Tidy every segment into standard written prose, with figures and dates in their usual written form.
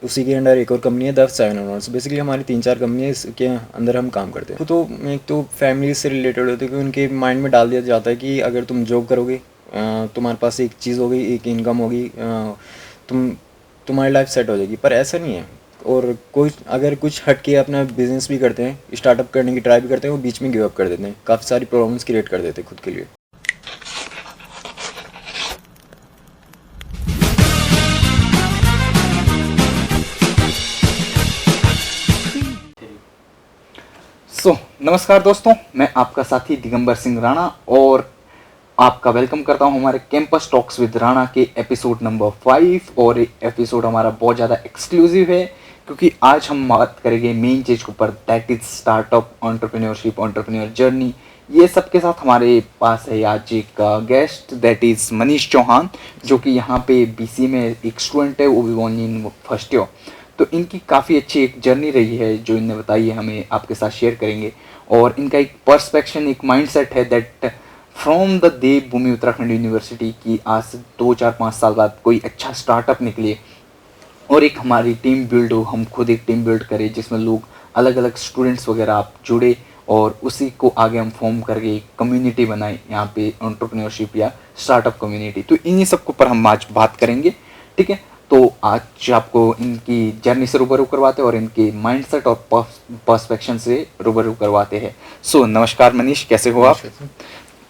उसी के अंडर एक और कंपनी है द 7 बेसिकली हमारी 3-4 कंपनी है, इसके अंदर हम काम करते हैं। तो एक तो फैमिली से रिलेटेड होती है कि उनके माइंड में डाल दिया जाता है कि अगर तुम जॉब करोगे, तुम्हारे पास एक चीज़ होगी, एक इनकम होगी, तुम तुम्हारी लाइफ सेट हो जाएगी, पर ऐसा नहीं है। और कोई अगर कुछ हट के अपना बिजनेस भी करते हैं, स्टार्टअप करने की ट्राई भी करते हैं, वो बीच में गिव अप कर देते हैं, काफ़ी सारी प्रॉब्लम्स क्रिएट कर देते हैं खुद के लिए। नमस्कार दोस्तों, मैं आपका साथी दिगंबर सिंह राणा और आपका वेलकम करता हूं हमारे कैंपस टॉक्स विद राणा के एपिसोड नंबर 5। और एपिसोड हमारा बहुत ज़्यादा एक्सक्लूसिव है क्योंकि आज हम बात करेंगे मेन चीज़ के ऊपर, that is startup, entrepreneurship, entrepreneur journey. ये सब के साथ हमारे पास है आज एक guest, that is Manish Chauhan, जो कि यहाँ पे बीसी में एक स्टूडेंट है, वो भी ओनली इन फर्स्ट ईयर। तो इनकी काफ़ी अच्छी एक जर्नी रही है जो इनने बताई है, हमें आपके साथ शेयर करेंगे। और इनका एक पर्सपेक्शन, एक माइंडसेट है that from the Devbhoomi Uttarakhand university की आज से 2-4-5 साल बाद कोई अच्छा स्टार्टअप निकले और एक हमारी टीम बिल्ड हो, हम खुद एक टीम बिल्ड करें जिसमें लोग अलग अलग स्टूडेंट्स वगैरह आप जुड़े और उसी को आगे हम फॉर्म करके एक कम्युनिटी बनाए यहाँ पे, एंटरप्रेन्योरशिप या स्टार्टअप कम्युनिटी। तो इन्हीं सब के ऊपर हम आज बात करेंगे, ठीक है। तो आज आपको इनकी जर्नी से रूबरू करवाते हैं और इनके माइंडसेट और पर्सपेक्शन से रूबरू करवाते हैं। नमस्कार मनीष, कैसे हो आप?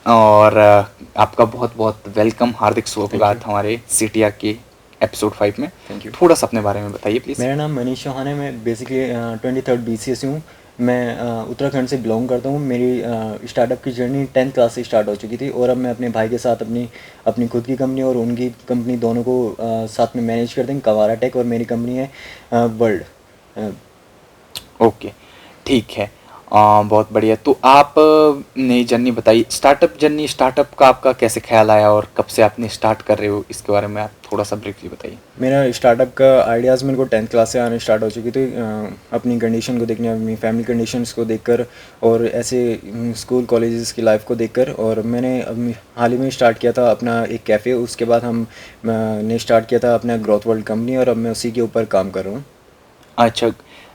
और आपका बहुत बहुत वेलकम, हार्दिक स्वागत हमारे सीटीआर के एपिसोड 5 में। Thank you. थोड़ा सा अपने बारे में बताइए प्लीज़। मेरा नाम मनीष चौहान है, मैं बेसिकली 23rd BCS से हूँ। मैं उत्तराखंड से बिलोंग करता हूँ। मेरी स्टार्टअप की जर्नी 10th क्लास से स्टार्ट हो चुकी थी और अब मैं अपने भाई के साथ अपनी अपनी खुद की कंपनी और उनकी कंपनी दोनों को साथ में मैनेज करते हैं, कवारा टेक, और मेरी कंपनी है वर्ल्ड। ओके, ठीक है। बहुत बढ़िया। तो आप ने जर्नी बताई, स्टार्टअप जर्नी, स्टार्टअप का आपका कैसे ख्याल आया और कब से आपने स्टार्ट कर रहे हो, इसके बारे में आप थोड़ा सा ब्रीफली बताइए। मेरा स्टार्टअप का आइडियाज़ मेरे को 10th क्लास से आने स्टार्ट हो चुकी थी, अपनी कंडीशन को देखने, अपनी फैमिली कंडीशंस को देखकर और ऐसे स्कूल कॉलेजेस की लाइफ को देखकर। और मैंने अभी हाल ही में स्टार्ट किया था अपना एक कैफ़े। उसके बाद ने स्टार्ट किया था अपना ग्रोथ वर्ल्ड कंपनी और अब मैं उसी के ऊपर काम कर रहा हूँ। अच्छा,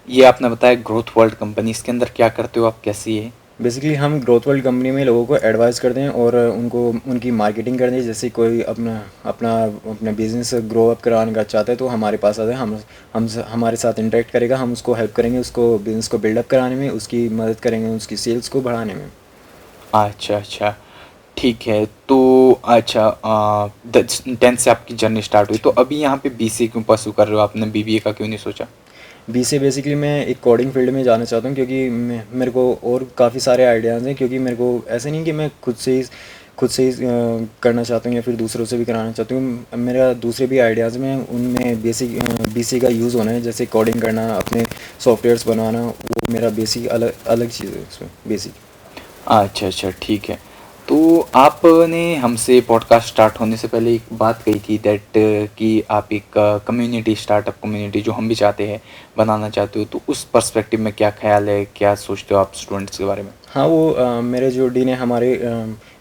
ये आपने बताया ग्रोथ वर्ल्ड कंपनी, इसके अंदर क्या करते हो आप, कैसी है? बेसिकली हम ग्रोथ वर्ल्ड कंपनी में लोगों को एडवाइस करते हैं और उनको उनकी मार्केटिंग करते हैं। जैसे कोई अपना अपना अपना बिजनेस ग्रो अप कराने का चाहता है तो हमारे पास आता है, हम हमारे साथ इंटरेक्ट करेगा, हम उसको हेल्प करेंगे, उसको बिज़नेस को बिल्डअप कराने में, उसकी मदद करेंगे, उसकी सेल्स को बढ़ाने में। अच्छा अच्छा, ठीक है। तो अच्छा, 10 से आपकी जर्नी स्टार्ट हुई, तो अभी यहाँ पे बीसीए क्यों परस्यू कर रहे हो, आपने बीबीए का क्यों नहीं सोचा? बीसीए बेसिकली मैं एक कोडिंग फील्ड में जाना चाहता हूँ क्योंकि मेरे को और काफ़ी सारे आइडियाज़ हैं। क्योंकि मेरे को ऐसे नहीं कि मैं खुद से ही करना चाहता हूँ या फिर दूसरों से भी कराना चाहता हूँ। मेरा दूसरे भी आइडियाज़ में, उनमें बीसीए का यूज़ होना है, जैसे कोडिंग करना, अपने सॉफ्टवेयर्स बनाना, वो मेरा बेसिक अलग अलग चीज़ है उसमें बेसिक। अच्छा अच्छा, ठीक है। तो आपने हमसे पॉडकास्ट स्टार्ट होने से पहले एक बात कही थी दैट कि आप एक कम्युनिटी, स्टार्टअप कम्युनिटी जो हम भी चाहते हैं बनाना चाहते हो, तो उस पर्सपेक्टिव में क्या ख्याल है, क्या सोचते हो आप स्टूडेंट्स के बारे में? हाँ, वो मेरे जो डीन है हमारे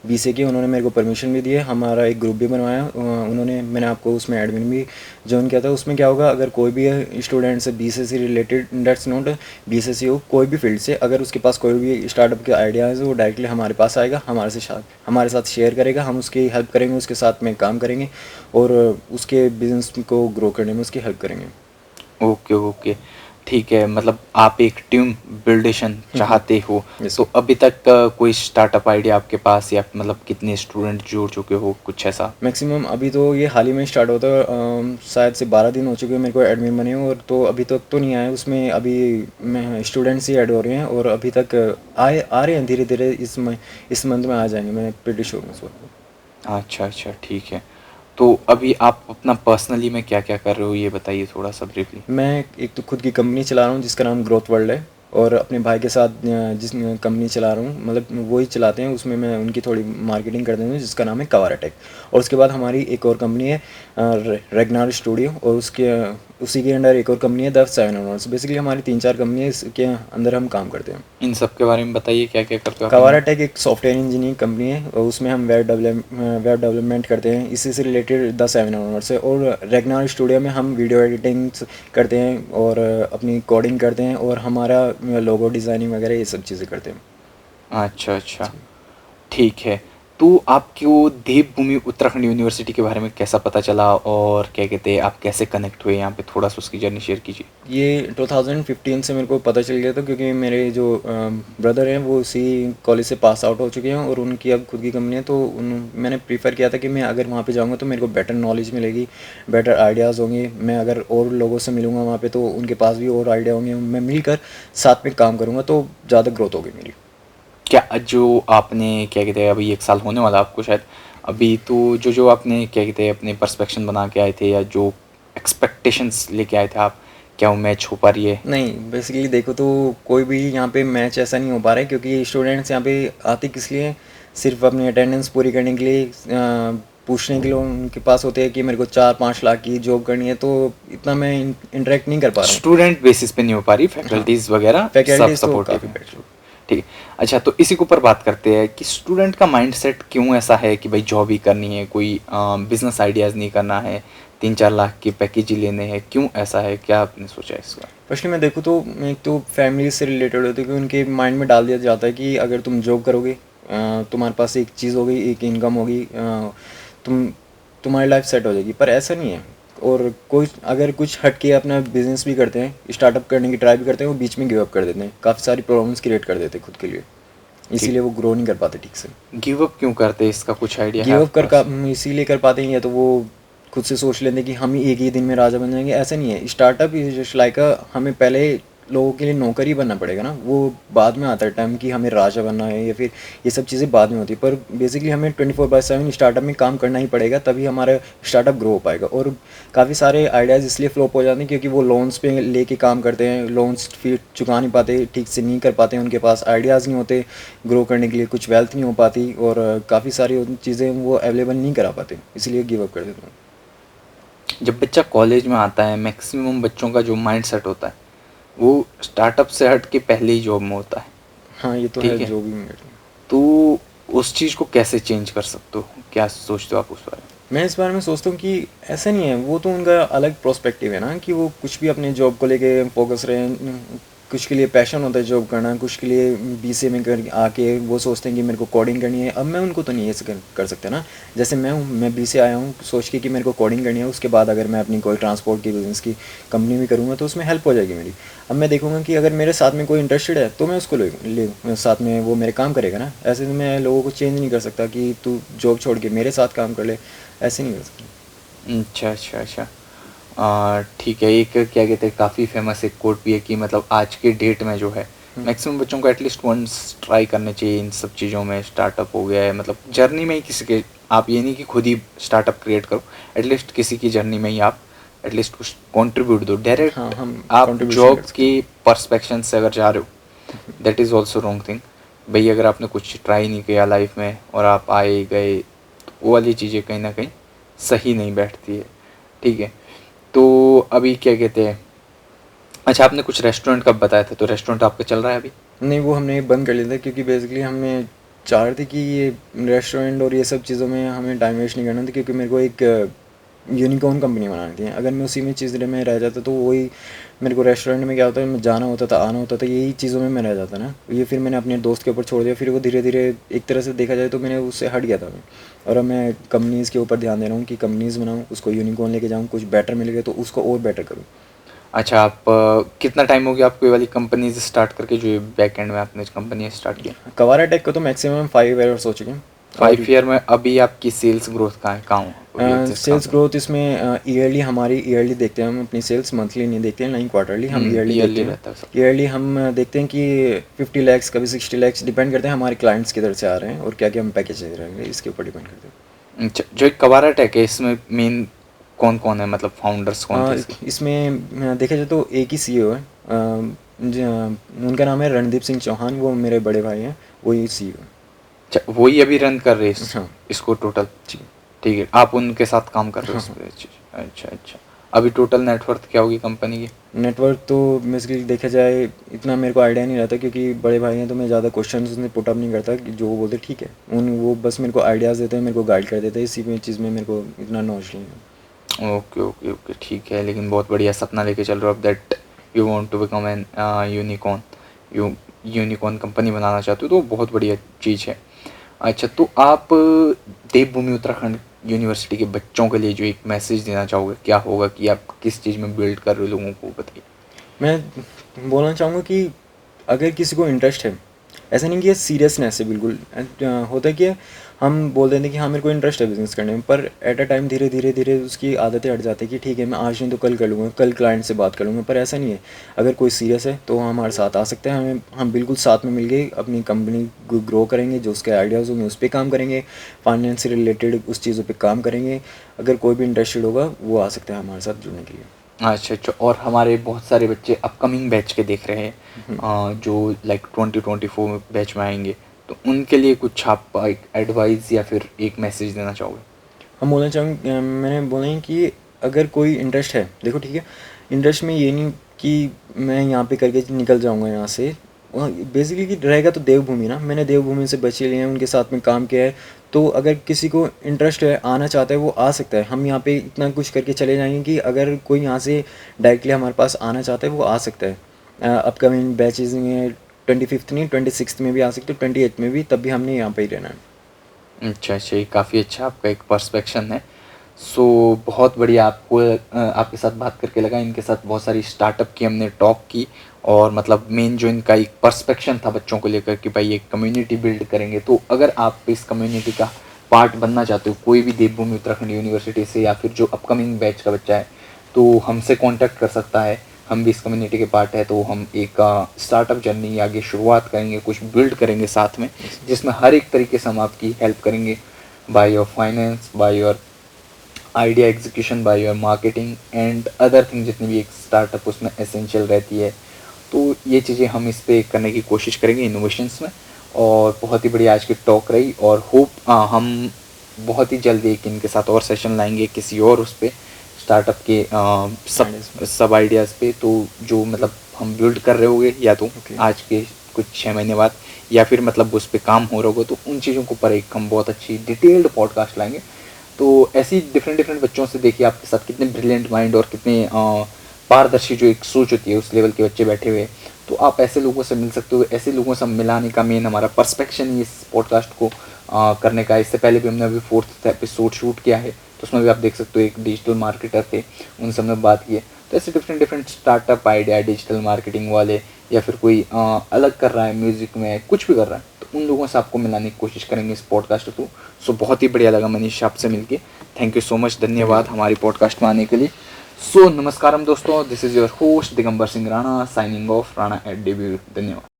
बीसीए के, उन्होंने मेरे को परमिशन भी दी है, हमारा एक ग्रुप भी बनवाया उन्होंने। मैंने आपको उसमें एडमिन भी ज्वाइन किया था। उसमें क्या होगा, अगर कोई भी स्टूडेंट से बीसीए से रिलेटेड, दैट्स नॉट बीसीए से हो, कोई भी फील्ड से, अगर उसके पास कोई भी स्टार्टअप के आइडियाज़ है, वो डायरेक्टली हमारे पास आएगा, हमारे साथ शेयर करेगा, हम उसकी हेल्प करेंगे, उसके साथ में काम करेंगे और उसके बिजनेस को ग्रो करने में उसकी हेल्प करेंगे। ओके ओके, ठीक है। मतलब आप एक टीम बिल्डेशन चाहते हो। यस। तो अभी तक कोई स्टार्टअप आइडिया आपके पास, या मतलब कितने स्टूडेंट जुड़ चुके हो, कुछ ऐसा? मैक्सिमम अभी तो ये हाल ही में स्टार्ट होता है, शायद से 12 दिन हो चुके हैं मेरे को एडमिन बने हुए, और तो अभी तक तो नहीं आया उसमें। अभी मैं स्टूडेंट्स ही ऐड हो रहे हैं और अभी तक आ रहे हैं धीरे धीरे। इस मंथ में आ जाएंगे, मैं प्रीटी श्योर हूँ इस वक्त। अच्छा अच्छा, ठीक है। तो अभी आप अपना पर्सनली में क्या क्या कर रहे हो, ये बताइए थोड़ा सा ब्रीफली। मैं एक तो खुद की कंपनी चला रहा हूँ जिसका नाम ग्रोथ वर्ल्ड है, और अपने भाई के साथ जिस कंपनी चला रहा हूँ, मतलब वो ही चलाते हैं, उसमें मैं उनकी थोड़ी मार्केटिंग कर देता हूँ, जिसका नाम है कवारा टेक। और उसके बाद हमारी एक और कंपनी है रेगनार स्टूडियो, और उसी के अंडर एक और कंपनी है द 7 बेसिकली हमारी 3-4 कंपनी है, इसके अंदर हम काम करते हैं। इन सब के बारे में बताइए, क्या क्या करते हो आप कवारा इनमें? टेक एक सॉफ्टवेयर इंजीनियरिंग कंपनी है और उसमें हम वेब डेवलपमेंट करते हैं, इसी से रिलेटेड द 7 से। और रेगनार स्टूडियो में हम वीडियो एडिटिंग करते हैं और अपनी कोडिंग करते हैं और हमारा लोगो डिज़ाइनिंग वगैरह ये सब चीज़ें करते हैं। अच्छा अच्छा, ठीक है। तो आपको देवभूमि उत्तराखंड यूनिवर्सिटी के बारे में कैसा पता चला, और क्या कहते हैं आप कैसे कनेक्ट हुए यहाँ पे, थोड़ा सा उसकी जर्नी शेयर कीजिए। ये 2015 से मेरे को पता चल गया था, क्योंकि मेरे जो ब्रदर हैं वो उसी कॉलेज से पास आउट हो चुके हैं और उनकी अब खुद की कंपनी है। तो मैंने प्रीफर किया था कि मैं अगर वहाँ पे जाऊँगा तो मेरे को बेटर नॉलेज मिलेगी, बेटर आइडियाज़ होंगे। मैं अगर और लोगों से मिलूँगा वहाँ पे तो उनके पास भी और आइडिया होंगे, मैं मिलकर साथ में काम करूँगा तो ज़्यादा ग्रोथ होगी मेरी। क्या जो आपने क्या कहते हैं अभी 1 साल होने वाला आपको शायद अभी, तो जो आपने क्या कहते हैं अपने परस्पेक्शन बना के आए थे या जो एक्सपेक्टेशंस लेके आए थे आप, क्या वो मैच हो पा रही है? नहीं, बेसिकली देखो तो कोई भी यहाँ पे मैच ऐसा नहीं हो पा रहा है, क्योंकि स्टूडेंट्स यहाँ पे आते किस लिए, सिर्फ अपनी अटेंडेंस पूरी करने के लिए, पूछने के लिए उनके पास होते हैं कि मेरे को 4-5 लाख की जॉब करनी है, तो इतना मैं इंटरेक्ट नहीं कर पा रहा हूँ। स्टूडेंट बेसिस पे नहीं हो पा रही, हाँ, फैकल्टीज वगैरह सब फैकल्टीज तो सपोर्टिव काफ़ी है। बेटर। ठीक है। अच्छा, तो इसी के ऊपर बात करते हैं कि स्टूडेंट का माइंडसेट क्यों ऐसा है कि भाई जॉब ही करनी है, कोई बिजनेस आइडियाज़ नहीं करना है, 3-4 लाख के पैकेज ही लेने हैं, क्यों ऐसा है, क्या आपने सोचा इसका? फर्स्टली मैं देखूँ तो एक तो फैमिली से रिलेटेड होती है कि उनके माइंड में डाल दिया जाता है कि अगर तुम जॉब करोगे, तुम्हारे पास एक चीज़ होगी, एक इनकम होगी, तुम तुम्हारी लाइफ सेट हो जाएगी। पर ऐसा नहीं है। और कोई अगर कुछ हट के अपना बिजनेस भी करते हैं, स्टार्टअप करने की ट्राई भी करते हैं, वो बीच में गिव अप कर देते हैं, काफ़ी सारी प्रॉब्लम्स क्रिएट कर देते हैं खुद के लिए, इसीलिए वो ग्रो नहीं कर पाते ठीक से। गिव अप क्यों करते हैं, इसका कुछ आइडिया है गिव अप आपके कर पास? इसीलिए कर पाते हैं, या तो वो खुद से सोच लेते हैं कि हम ही एक ही दिन में राजा बन जाएंगे। ऐसा नहीं है। स्टार्टअप इज जस्ट लाइक हमें पहले लोगों के लिए नौकर ही बनना पड़ेगा ना, वो बाद में आता है टाइम कि हमें राजा बनना है, या फिर ये सब चीज़ें बाद में होती है। पर बेसिकली हमें 24/7 स्टार्टअप में काम करना ही पड़ेगा, तभी हमारा स्टार्टअप ग्रो हो पाएगा। और काफ़ी सारे आइडियाज़ इसलिए फ्लॉप हो जाते हैं क्योंकि वो लोन्स पे लेके काम करते हैं, लोन्स फिर चुका नहीं पाते, ठीक से नहीं कर पाते, उनके पास आइडियाज़ नहीं होते ग्रो करने के लिए, कुछ वेल्थ नहीं हो पाती, और काफ़ी सारी चीज़ें वो अवेलेबल नहीं करा पाते, इसलिए गिव अप कर देते हैं। जब बच्चा कॉलेज में आता है, मैक्सिमम बच्चों का जो माइंड सेट होता है वो स्टार्टअप से हट के पहले ही जॉब में होता है। हाँ, ये तो ठीक है है। जो भी तो उस चीज़ को कैसे चेंज कर सकते हो, क्या सोचते हो आप उस बारे में? मैं इस बारे में सोचता हूँ कि ऐसा नहीं है, वो तो उनका अलग प्रोस्पेक्टिव है ना, कि वो कुछ भी अपने जॉब को लेके फोकस रहे, कुछ के लिए पैशन होता है जॉब करना, कुछ के लिए बीसीए में कर आके वो सोचते हैं कि मेरे को कोडिंग करनी है। अब मैं उनको तो नहीं ऐसे कर सकता ना, जैसे मैं हूँ, मैं बीसीए आया हूँ सोच के कि मेरे को कोडिंग करनी है, उसके बाद अगर मैं अपनी कोई ट्रांसपोर्ट की बिज़नेस की कंपनी भी करूँगा तो उसमें हेल्प हो जाएगी मेरी। अब मैं देखूँगा कि अगर मेरे साथ में कोई इंटरेस्टेड है तो मैं उसको ले साथ में, वो मेरे काम करेगा ना। ऐसे तो मैं लोगों को चेंज नहीं कर सकता कि तू जॉब छोड़ के मेरे साथ काम कर ले, ऐसे नहीं कर सकता। अच्छा अच्छा अच्छा, ठीक है। एक क्या कहते हैं काफ़ी फेमस एक कोट भी है कि मतलब आज के डेट में जो है मैक्सिमम बच्चों को एटलीस्ट वंस ट्राई करने चाहिए इन सब चीज़ों में। स्टार्टअप हो गया है, मतलब जर्नी में ही किसी के, आप ये नहीं कि खुद ही स्टार्टअप क्रिएट करो, एटलीस्ट किसी की जर्नी में ही आप एटलीस्ट कुछ कंट्रीब्यूट दो। डायरेक्ट हाँ, हम आप कंट्रीब्यूशन जॉब कर सकते की परस्पेक्शन से अगर जा रहे हो, that is also wrong thing. भाई अगर आपने कुछ ट्राई नहीं किया लाइफ में और आप आए गए, तो वो वाली चीज़ें कहीं ना कहीं सही नहीं बैठती है। ठीक है। तो अभी क्या कहते हैं, अच्छा आपने कुछ रेस्टोरेंट का बताया था, तो रेस्टोरेंट आपका चल रहा है अभी? नहीं, वो हमने बंद कर लिया था, क्योंकि बेसिकली हमें चाह रहे थे कि ये रेस्टोरेंट और ये सब चीज़ों में हमें टाइम वेस्ट नहीं करना था, क्योंकि मेरे को एक यूनिकॉर्न कंपनी बनानी थी। अगर मैं उसी में चीज़ में रह जाता तो वही मेरे को रेस्टोरेंट में क्या होता है, मैं जाना होता था, आना होता था, यही चीज़ों में मैं रह जाता ना। ये फिर मैंने अपने दोस्त के ऊपर छोड़ दिया, फिर वो धीरे धीरे एक तरह से देखा जाए तो मैंने उससे हट गया था मैं। और अब मैं कंपनीज़ के ऊपर ध्यान दे रहा हूँ कि कंपनीज़ बनाऊँ, उसको यूनिकॉर्न लेके जाऊँ, कुछ बेटर मिल गया तो उसको और बेटर करूँ। अच्छा, आप कितना टाइम हो गया आपको ये वाली कंपनी स्टार्ट करके, जो बैक एंड में आपने कंपनी स्टार्ट किया? कवारा टेक को तो मैक्सिमम 5 ईयर्स हो चुके हैं। 5 ईयर में अभी आपकी सेल्स ग्रोथ कहाँ हो अभी एग्जिस्ट कहाँ सेल्स ग्रोथ इसमें ईयरली, हमारी ईयरली देखते हैं हम अपनी सेल्स, मंथली नहीं देखते हैं, नहीं क्वार्टरली, हम ईयरली देखते ईयरली हैं। रहता है सब। ईयरली हम देखते हैं कि 50 लैक्स, कभी 60 लैक्स, डिपेंड करते हैं हमारे क्लाइंट्स किधर से आ रहे हैं और क्या क्या हम पैकेज दे रहे हैं, इसके ऊपर डिपेंड करते हैं। अच्छा, जो एक कवारा टेक है इसमें मेन कौन कौन है, मतलब फाउंडर्स कौन थे इसके? इसमें देखा जाए तो एक ही सीईओ है, उनका नाम है रणदीप सिंह चौहान, वो मेरे बड़े भाई हैं, वही सीईओ है। अच्छा, वही अभी रन कर रहे हैं हाँ इसको टोटल? जी। ठीक है, आप उनके साथ काम कर रहे हो हाँ इस हाँ। पे? अच्छा अच्छा। अभी टोटल नेटवर्थ क्या होगी कंपनी की? नेटवर्क तो बेसिकली देखा जाए इतना मेरे को आइडिया नहीं रहता, क्योंकि बड़े भाई हैं तो मैं ज़्यादा क्वेश्चन उसने पुट अप नहीं करता, कि जो वो बोलते ठीक है वो बस मेरे को आइडियाज़ देते हैं, मेरे को गाइड कर देते हैं, इसी में चीज़ में मेरे को इतना नॉलेज नहीं है। ओके ओके ओके, ठीक है। लेकिन बहुत बढ़िया सपना लेके चल रहे हो अब, that you want to become an unicorn, unicorn company बनाना चाहते हो, तो बहुत बढ़िया चीज़ है। अच्छा, तो आप देवभूमि उत्तराखंड यूनिवर्सिटी के बच्चों के लिए जो एक मैसेज देना चाहोगे, क्या होगा कि आप किस चीज़ में बिल्ड कर रहे हो, लोगों को बताइए। मैं बोलना चाहूँगा कि अगर किसी को इंटरेस्ट है, ऐसा नहीं कि ये सीरियसनेस है बिल्कुल, होता है कि हम बोल देते हैं कि हाँ मेरे को इंटरेस्ट है बिज़नेस करने में, पर एट अ टाइम धीरे धीरे धीरे उसकी आदतें हट जाती है कि ठीक है मैं आज नहीं तो कल कर लूँगा, कल क्लाइंट से बात कर लूँगा, पर ऐसा नहीं है। अगर कोई सीरियस है तो हमारे साथ आ सकते हैं, हम बिल्कुल साथ में मिल के अपनी कंपनी को ग्रो करेंगे, जो उसके आइडियाज़ होंगे उस पर काम करेंगे, फाइनेंस से रिलेटेड उस चीज़ों पर काम करेंगे। अगर कोई भी इंटरेस्टेड होगा वो आ सकता है हमारे साथ जुड़ने के लिए। अच्छा अच्छा, और हमारे बहुत सारे बच्चे अपकमिंग बैच के देख रहे हैं, जो लाइक 2024 बैच में आएंगे, तो उनके लिए कुछ आप एक एडवाइस या फिर एक मैसेज देना चाहोगे? हम बोलना चाहेंगे, मैंने बोला है कि अगर कोई इंटरेस्ट है, देखो ठीक है, इंटरेस्ट में ये नहीं कि मैं यहाँ पे करके निकल जाऊँगा यहाँ से, बेसिकली कि रहेगा तो देवभूमि ना, मैंने देवभूमि से बच्चे लिए हैं, उनके साथ में काम किया है, तो अगर किसी को इंटरेस्ट है, आना चाहता है, वो आ सकता है। हम यहाँ पे इतना कुछ करके चले जाएंगे कि अगर कोई यहाँ से डायरेक्टली हमारे पास आना चाहता है वो आ सकता है। अपकमिंग बैचेज में 25th नहीं 26th में भी आ सकते हो, 28th में भी, तब भी हमने यहाँ पर ही रहना है। अच्छा अच्छा, ये काफ़ी अच्छा आपका एक पर्सपेक्शन है। सो बहुत बढ़िया, आपको आपके साथ बात करके लगा। इनके साथ बहुत सारी स्टार्टअप की हमने टॉक की, और मतलब मेन जो इनका एक पर्सपेक्शन था बच्चों को लेकर कि भाई एक कम्युनिटी बिल्ड करेंगे, तो अगर आप इस कम्युनिटी का पार्ट बनना चाहते हो, कोई भी देवभूमि उत्तराखंड यूनिवर्सिटी से या फिर जो अपकमिंग बैच का बच्चा है, तो हमसे कांटेक्ट कर सकता है। हम भी इस कम्युनिटी के पार्ट है, तो हम एक स्टार्टअप जर्नी आगे शुरुआत करेंगे, कुछ बिल्ड करेंगे साथ में, जिसमें हर एक तरीके से हम आपकी हेल्प करेंगे, by your finance, by your idea execution, by your marketing and other thing, जितनी भी एक स्टार्टअप उसमें एसेंशियल रहती है। तो ये चीज़ें हम इस पर करने की कोशिश करेंगे इनोवेशंस में। और बहुत ही बढ़िया आज की टॉक रही, और होप हम बहुत ही जल्दी एक इनके साथ और सेशन लाएंगे किसी और उस पर, स्टार्टअप के सब आइडियाज़ पे, तो जो मतलब हम बिल्ड कर रहे होंगे, या तो आज के कुछ 6 महीने बाद, या फिर मतलब उस पर काम हो रहा होगा, तो उन चीज़ों के ऊपर एक हम बहुत अच्छी डिटेल्ड पॉडकास्ट लाएंगे। तो ऐसी डिफरेंट डिफरेंट बच्चों से देखिए आपके साथ कितने ब्रिलियंट माइंड और कितने पारदर्शी जो एक सोच होती है उस लेवल के बच्चे बैठे हुए, तो आप ऐसे लोगों से मिल सकते हो। ऐसे लोगों से मिलाने का मेन हमारा पर्सपेक्शन ही इस पॉडकास्ट को करने का। इससे पहले भी हमने अभी 4th एपिसोड शूट किया है, तो उसमें भी आप देख सकते हो एक डिजिटल मार्केटर थे, उनसे हमने बात की है। तो ऐसे different different startup idea, digital marketing वाले, या फिर कोई अलग कर रहा है म्यूज़िक में, कुछ भी कर रहा है, तो उन लोगों से आपको मिलाने की कोशिश करेंगे इस पॉडकास्ट को। सो बहुत ही बढ़िया लगा मनीष आपसे मिलके, थैंक यू सो मच, धन्यवाद हमारी पॉडकास्ट में आने के लिए। सो नमस्कारम दोस्तों, this is your host Digambar Singh Rana, signing off, Rana at debut. धन्यवाद।